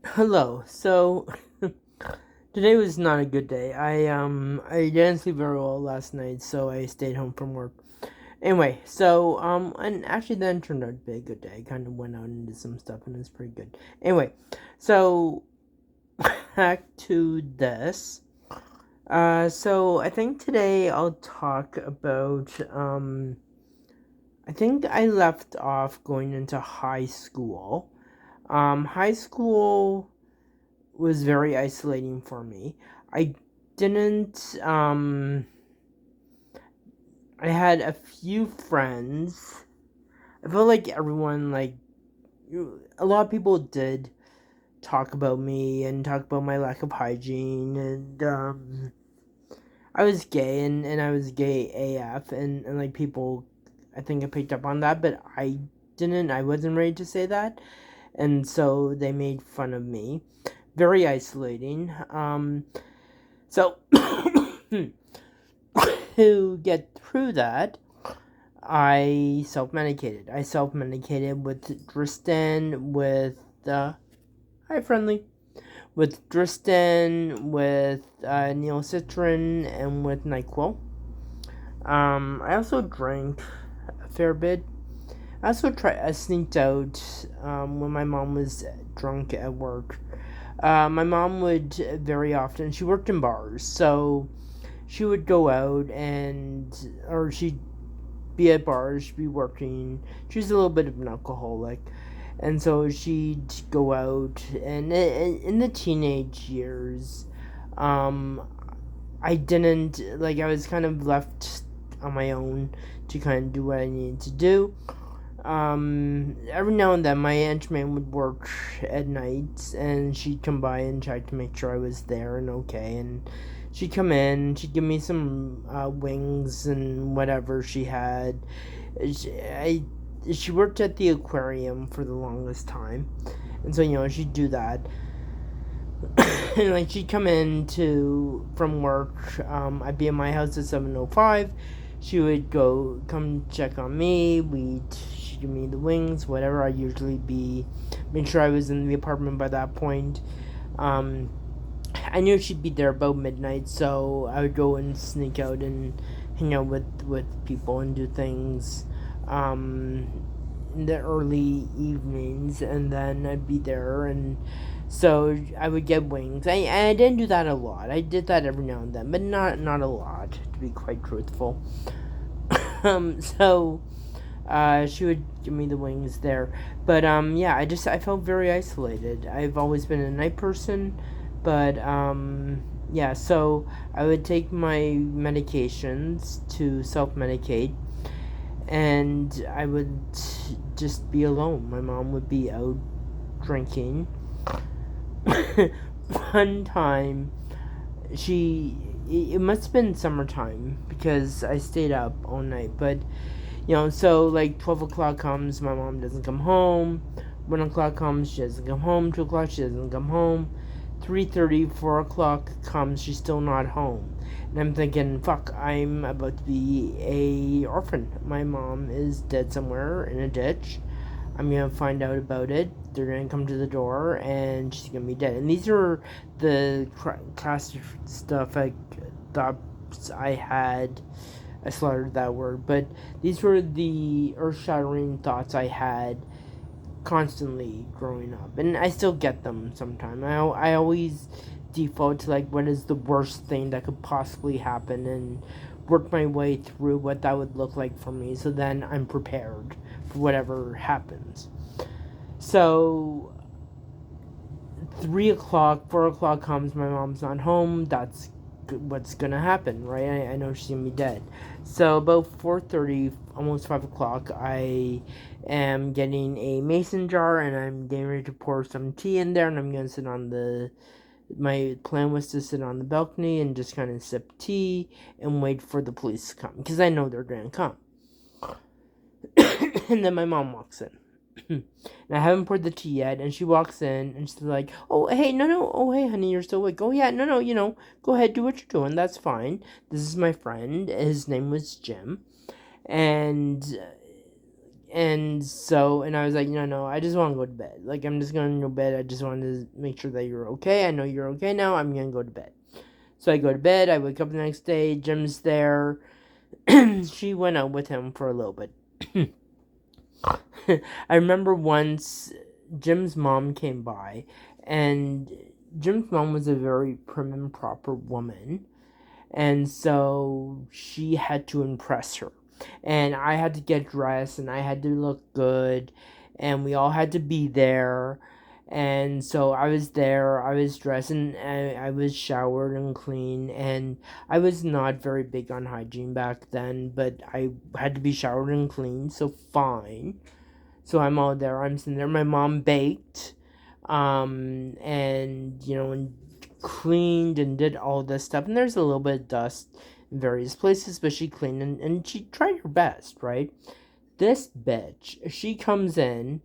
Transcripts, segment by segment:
Hello. So today was not a good day. I didn't sleep very well last night, so I stayed home from work. Anyway, and actually then turned out to be a good day. I kind of went out and did some stuff, and it's pretty good. Anyway, so back to this. So I think today I'll talk about I think I left off going into high school. High school was very isolating for me. I didn't I had a few friends. I felt like everyone a lot of people did talk about me and talk about my lack of hygiene and I was gay and I was gay AF and like people I think I picked up on that, but I wasn't ready to say that. And so they made fun of me. Very isolating. So to get through that, I self medicated. I self medicated with Dristan, with hi friendly, with Dristan, with Neocitrin, and with Nyquil. I also drank a fair bit. I sneaked out when my mom was drunk at work. My mom would very often. She worked in bars, so she would go out or she'd be at bars, she'd be working. She's a little bit of an alcoholic, and so she'd go out. And in the teenage years, um, I didn't I was kind of left on my own to kind of do what I needed to do. Every now and then my aunt man would work at night and she'd come by and check to make sure I was there and okay, and she'd come in, she'd give me some wings and whatever she had. She worked at the aquarium for the longest time, and so she'd do that. And she'd come in from work. I'd be at my house at 7:05. She would come check on me. She'd give me the wings, whatever. I'd usually make sure I was in the apartment by that point. I knew she'd be there about midnight, so I would go and sneak out and hang out with people and do things in the early evenings, and then I'd be there, and so I would get wings. I didn't do that a lot. I did that every now and then, but not a lot, to be quite truthful. So she would give me the wings there, but yeah, I felt very isolated. I've always been a night person, but yeah, so I would take my medications to self medicate, and I would just be alone. My mom would be out drinking. One time, it must have been summertime because I stayed up all night, but so 12 o'clock comes, my mom doesn't come home. 1 o'clock comes, she doesn't come home. 2 o'clock, she doesn't come home. 3:30, 4 o'clock comes, she's still not home. And I'm thinking, fuck, I'm about to be a orphan. My mom is dead somewhere in a ditch. I'm gonna find out about it. They're gonna come to the door, and she's gonna be dead. And these are the class stuff I thought I had. I slaughtered that word, but these were the earth-shattering thoughts I had constantly growing up, and I still get them sometimes. I always default to what is the worst thing that could possibly happen and work my way through what that would look like for me, so then I'm prepared for whatever happens. So 3 o'clock, 4 o'clock comes, my mom's not home. That's what's gonna happen, right? I know she's gonna be dead. So about 4:30, almost 5 o'clock, I am getting a mason jar and I'm getting ready to pour some tea in there, and I'm gonna sit on my plan was to sit on the balcony and just kind of sip tea and wait for the police to come, because I know they're gonna come. And then my mom walks in. And I haven't poured the tea yet, and she walks in, and she's like, "Oh, hey, no, oh, hey, honey, you're still awake. Oh, yeah, no, go ahead, do what you're doing, that's fine. This is my friend, his name was Jim, and And so, and I was like, no, I just want to go to bed. Like, I'm just going to go to bed. I just wanted to make sure that you're okay. I know you're okay now. I'm going to go to bed. So I go to bed. I wake up the next day. Jim's there. She went out with him for a little bit. I remember once Jim's mom came by, and Jim's mom was a very prim and proper woman, and so she had to impress her. And I had to get dressed, and I had to look good, and we all had to be there. And so I was there, I was dressed, and I was showered and clean, and I was not very big on hygiene back then, but I had to be showered and clean, so fine. So I'm all there. I'm sitting there. My mom baked, and and cleaned and did all this stuff. And there's a little bit of dust in various places, but she cleaned and she tried her best, right? This bitch, she comes in.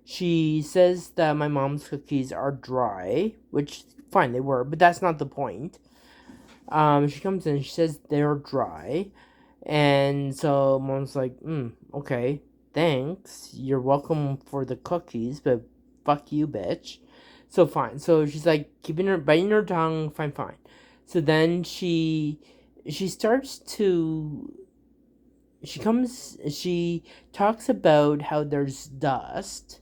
She says that my mom's cookies are dry, which fine they were, but that's not the point. She comes in. She says they're dry. And so mom's like, okay, thanks. You're welcome for the cookies, but fuck you, bitch. So fine. So she's like biting her tongue, fine. So then she starts to she talks about how there's dust,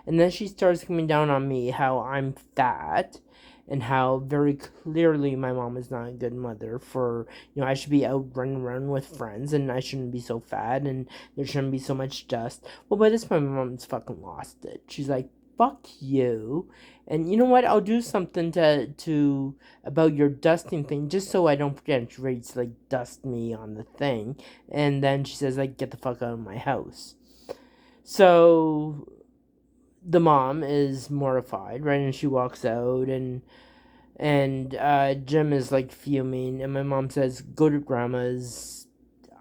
and then she starts coming down on me how I'm fat, and how very clearly my mom is not a good mother. For I should be out running around with friends, and I shouldn't be so fat, and there shouldn't be so much dust. Well, by this point my mom's fucking lost it. She's like, fuck you, and you know what, I'll do something to about your dusting thing, just so I don't forget. She ready to dust me on the thing, and then she says get the fuck out of my house. So the mom is mortified, right? And she walks out, and Jim is fuming, and my mom says, go to grandma's.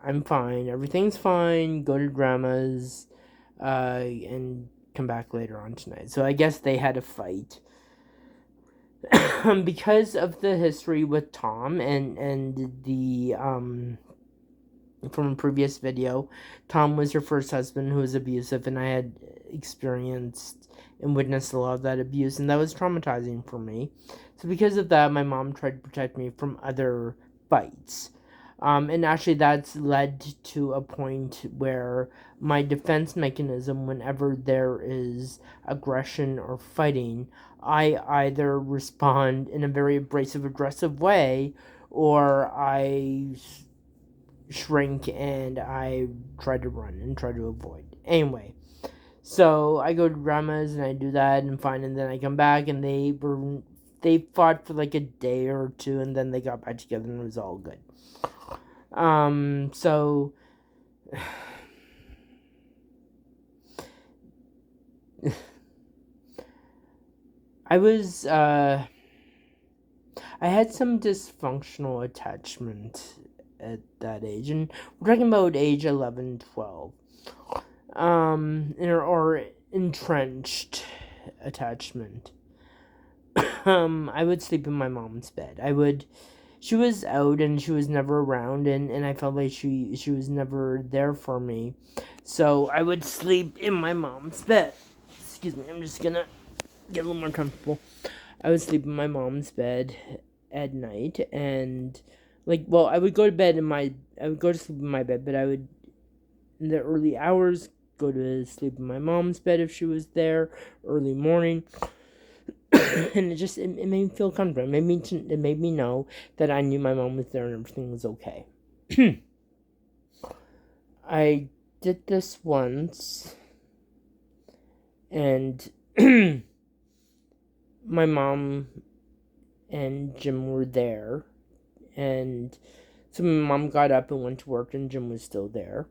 I'm fine, everything's fine, go to grandma's, and come back later on tonight. So I guess they had a fight. Because of the history with Tom, and the from a previous video, Tom was her first husband who was abusive, and I had experienced and witnessed a lot of that abuse, and that was traumatizing for me. So because of that, my mom tried to protect me from other fights. And actually that's led to a point where my defense mechanism, whenever there is aggression or fighting, I either respond in a very abrasive, aggressive way, or I shrink and I try to run and try to avoid. Anyway, so I go to grandma's and I do that and fine, and then I come back, and they fought for a day or two, and then they got back together and it was all good. So I had some dysfunctional attachment at that age, and we're talking about age 11, 12. Or entrenched attachment. I would sleep in my mom's bed. She was out and she was never around, and I felt like she was never there for me. So I would sleep in my mom's bed. Excuse me, I'm just gonna get a little more comfortable. I would sleep in my mom's bed at night, and I would go to sleep in my bed, but I would, in the early hours, go to sleep in my mom's bed if she was there, early morning. And it made me feel comfortable. It made me know that I knew my mom was there and everything was okay. I did this once, and my mom and Jim were there, and so my mom got up and went to work, and Jim was still there,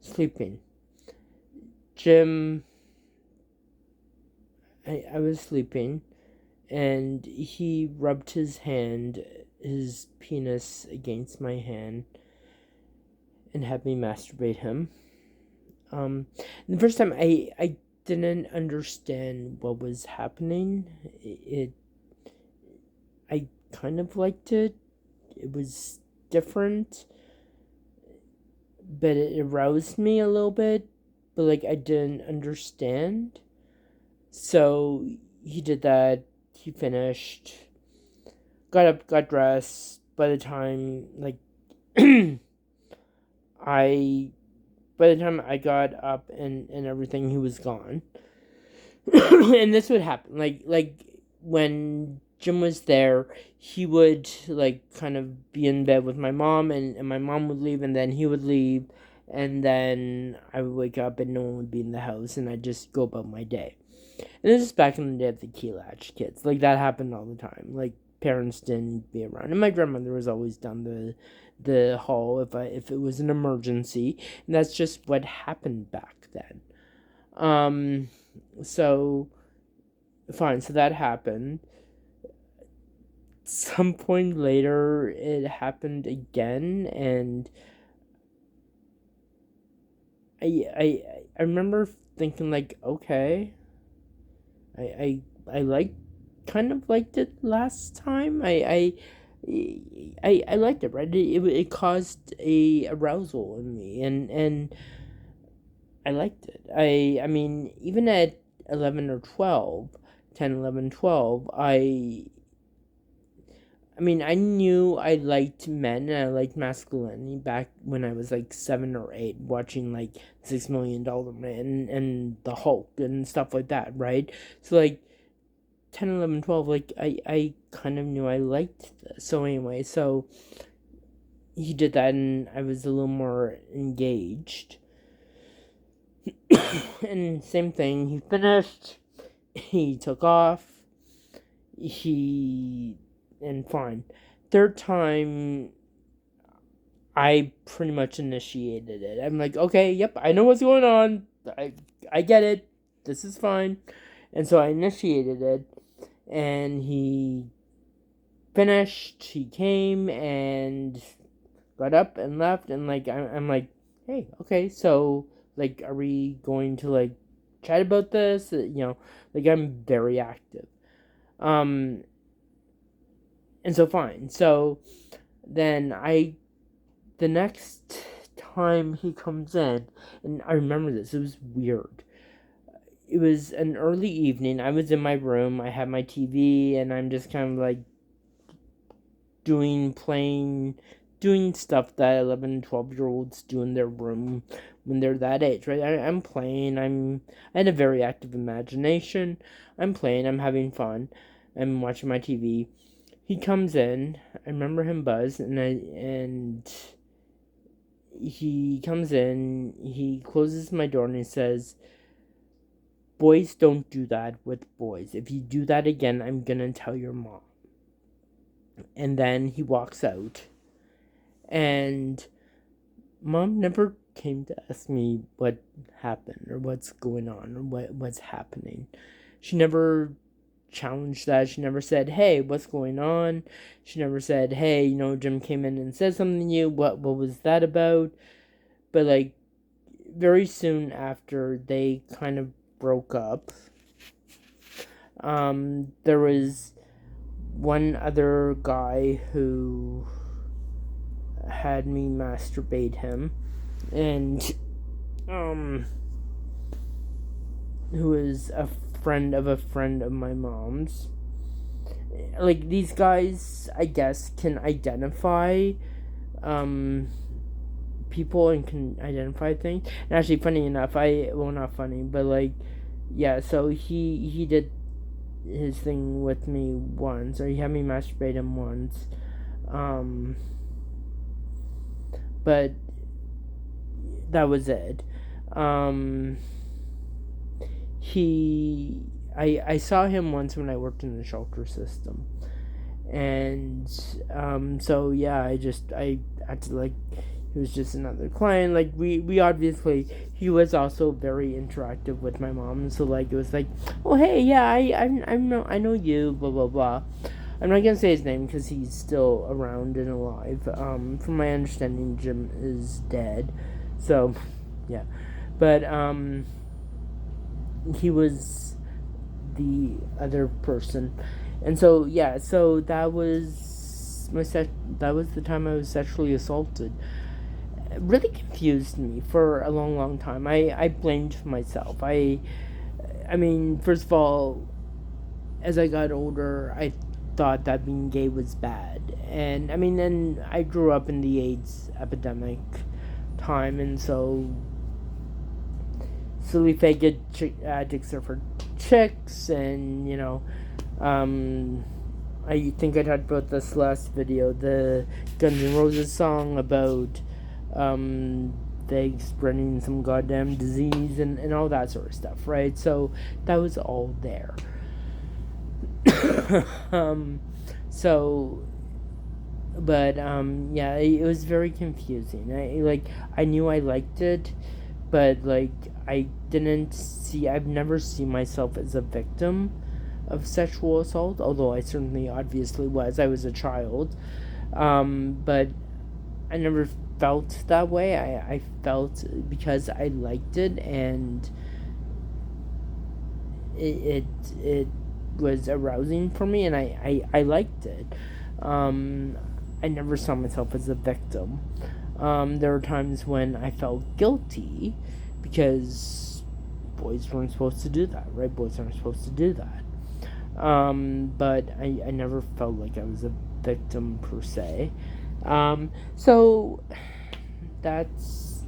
sleeping. I was sleeping, and he rubbed his penis against my hand, and had me masturbate him. The first time I didn't understand what was happening. I kind of liked it. It was different, but it aroused me a little bit. but like I didn't understand. So he did that. He finished, got up, got dressed. By the time like I by the time I got up and everything, he was gone. And this would happen like when Jim was there, he would like kind of be in bed with my mom, and my mom would leave, and then he would leave, and then I would wake up and no one would be in the house, and I'd just go about my day. And this is back in the day of the key latch kids. Like that happened all the time. Like parents didn't be around, and my grandmother was always down the hall if it was an emergency, and that's just what happened back then. So fine. So that happened. Some point later, it happened again, and I remember thinking like, okay, I like kind of liked it last time. I liked it, right? It caused a arousal in me, and I liked it. I mean, even at 11 or 12, 10, 11, 12, I mean, I knew I liked men and I liked masculinity back when I was like 7 or 8, watching like $6 Million Man and the Hulk and stuff like that, right? So like 10, 11, 12, like I kind of knew I liked this. So anyway, so he did that and I was a little more engaged. And same thing, he finished, he took off, and fine. Third time, I pretty much initiated it. I'm like, okay, yep, I know what's going on. I get it. This is fine. And so I initiated it, and he finished. He came and got up and left, and like I'm like, hey, okay, so like, are we going to like chat about this? Like I'm very active. Um, and so fine. So then the next time he comes in, and I remember this, it was weird. It was an early evening. I was in my room. I had my TV, and I'm just kind of like doing stuff that 11 and 12 year olds do in their room when they're that age, right? I'm playing. I had a very active imagination. I'm playing. I'm having fun. I'm watching my TV. He comes in. I remember him buzz, and he comes in. He closes my door and he says, "Boys don't do that with boys. If you do that again, I'm gonna tell your mom." And then he walks out, and mom never came to ask me what happened or what's going on or what's happening. She never challenged that. She never said, "Hey, what's going on?" She never said, "Hey, Jim came in and said something to you. What was that about?" But like very soon after they kind of broke up, there was one other guy who had me masturbate him, and who is a friend of my mom's. Like these guys, I guess, can identify people and can identify things. And actually, funny enough, not funny, but like, yeah. So he did his thing with me once, or he had me masturbate him once. But that was it. I saw him once when I worked in the shelter system, and so yeah, I had to like, he was just another client. Like we obviously, he was also very interactive with my mom, so like it was like, oh hey, yeah, I know you, blah blah blah. I'm not gonna say his name because he's still around and alive. From my understanding, Jim is dead, so yeah, but he was the other person, and so yeah, so that was that was the time I was sexually assaulted. really confused me for a long time. I blamed myself. I mean, first of all, as I got older, I thought that being gay was bad. And I mean, then I grew up in the AIDS epidemic time, and so silly fake addicts are for chicks, and I think I talked about this last video, the Guns N' Roses song about they spreading some goddamn disease and all that sort of stuff, right? So that was all there. So, but yeah, it was very confusing. I knew I liked it, but like I've never seen myself as a victim of sexual assault, although I certainly obviously was. I was a child, but I never felt that way. I felt because I liked it, and it was arousing for me, and I liked it. I never saw myself as a victim. There were times when I felt guilty because boys weren't supposed to do that, right? Boys aren't supposed to do that. But I never felt like I was a victim per se. So that's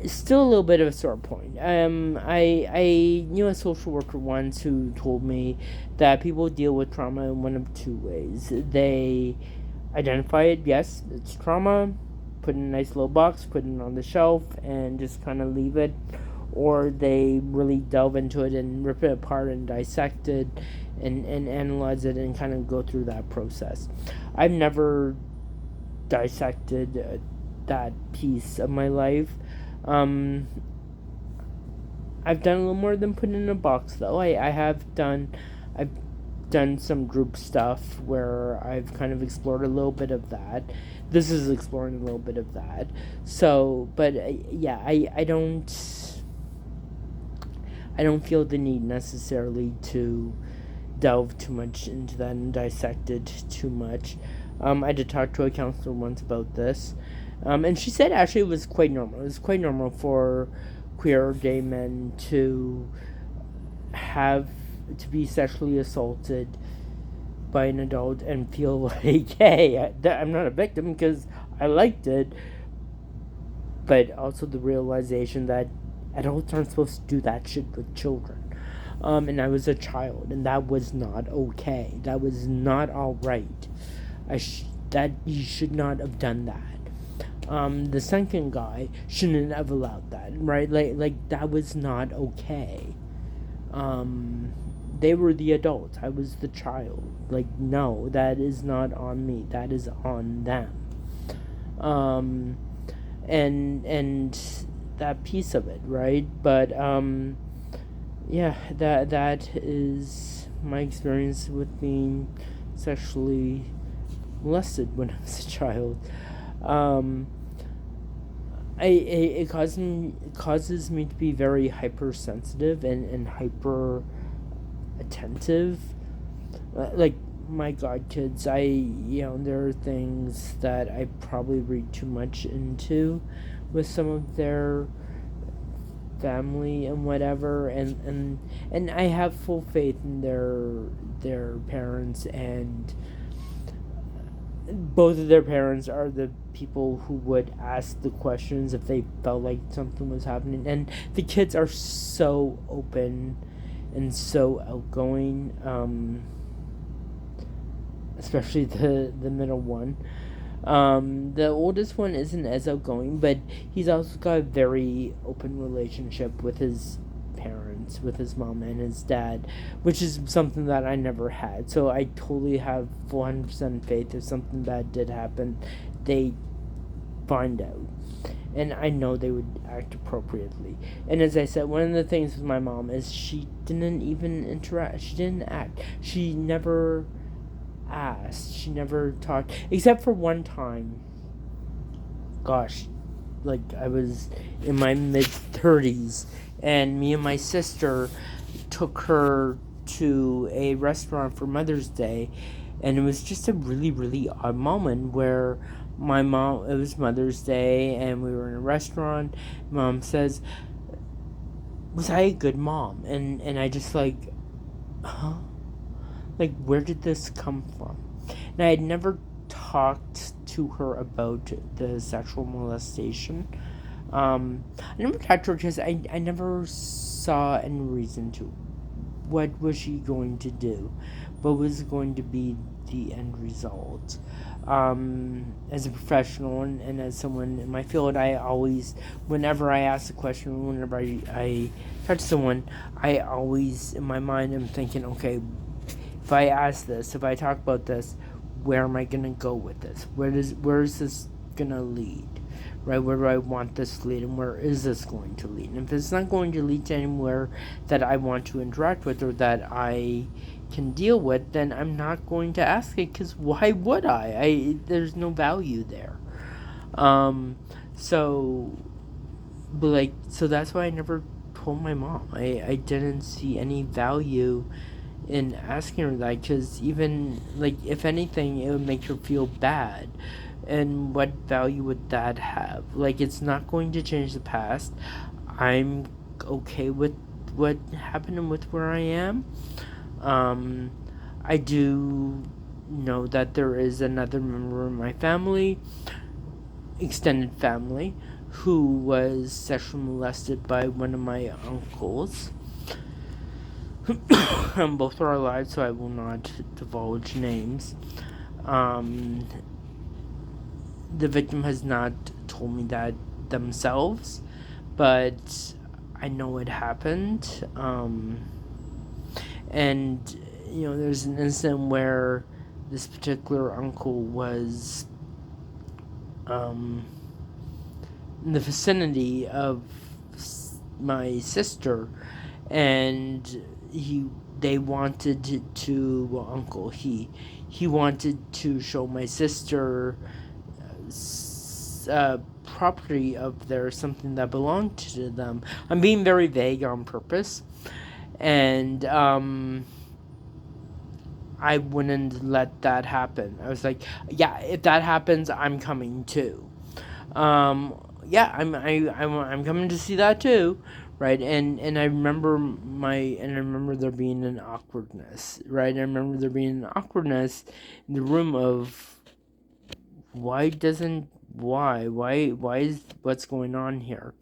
still a little bit of a sore point. I knew a social worker once who told me that people deal with trauma in one of two ways. They identify it, yes, it's trauma, put it in a nice little box, put it on the shelf, and just kind of leave it. Or they really delve into it and rip it apart and dissect it and analyze it and kind of go through that process. I've never dissected that piece of my life. I've done a little more than put it in a box, though. I've done some group stuff where I've kind of explored a little bit of that. This is exploring a little bit of that. So, but yeah, I don't feel the need necessarily to delve too much into that and dissect it too much. I did talk to a counselor once about this, and she said actually it was quite normal. It was quite normal for queer or gay men to be sexually assaulted by an adult and feel like, hey, I'm not a victim because I liked it, but also the realization that adults aren't supposed to do that shit with children. And I was a child, and that was not okay. That was not all right. That you should not have done that. The second guy shouldn't have allowed that, right? Like that was not okay. They were the adults. I was the child. Like, no, that is not on me. That is on them. And that piece of it, right? But yeah, that is my experience with being sexually molested when I was a child. It causes me to be very hypersensitive and hyper attentive. Like, my god, kids, there are things that I probably read too much into with some of their family and whatever, and I have full faith in their parents, and both of their parents are the people who would ask the questions if they felt like something was happening, and the kids are so open and so outgoing, especially the middle one. The oldest one isn't as outgoing, but he's also got a very open relationship with his parents, with his mom and his dad, which is something that I never had. So I totally have 100% faith if something bad did happen, they find out. And I know they would act appropriately. And as I said, one of the things with my mom is she didn't even interact. She didn't act. She never asked. She never talked, except for one time. Gosh, like I was in my mid-30s, and me and my sister took her to a restaurant for Mother's Day, And it was just a really, really odd moment where it was Mother's Day, and we were in a restaurant. Mom says, was I a good mom? And I just like, huh? Like, where did this come from? And I had never talked to her about the sexual molestation. I never talked to her because I never saw any reason to. What was she going to do? What was going to be the end result? As a professional and as someone in my field, I always, whenever I ask a question, whenever I talk to someone, I always, in my mind, am thinking, okay, if I ask this, if I talk about this, where am I going to go with this? Where is this going to lead? Right? Where do I want this to lead, and where is this going to lead? And if it's not going to lead to anywhere that I want to interact with or that I can deal with, then I'm not going to ask it, because why would there's no value there. So, but like, so that's why I never told my mom. I didn't see any value in asking her that, because even, like, if anything, it would make her feel bad. And what value would that have? Like, it's not going to change the past. I'm okay with what happened and with where I am. I do know that there is another member of my family, extended family, who was sexually molested by one of my uncles. Both are alive, so I will not divulge names. The victim has not told me that themselves, but I know it happened. And, there's an incident where this particular uncle was in the vicinity of my sister, and they wanted he wanted to show my sister property of theirs, something that belonged to them. I'm being very vague on purpose, and I wouldn't let that happen. I was like, yeah, if that happens, I'm coming too. Yeah, I'm coming to see that too, right? And I remember there being an awkwardness, right? I remember there being an awkwardness in the room of why is what's going on here?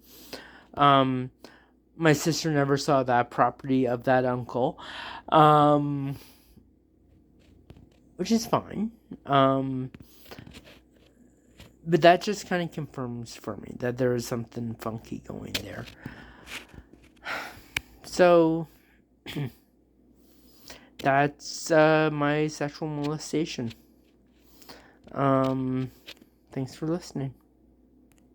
My sister never saw that property of that uncle, which is fine. But that just kind of confirms for me that there is something funky going there. So, that's my sexual molestation. Thanks for listening.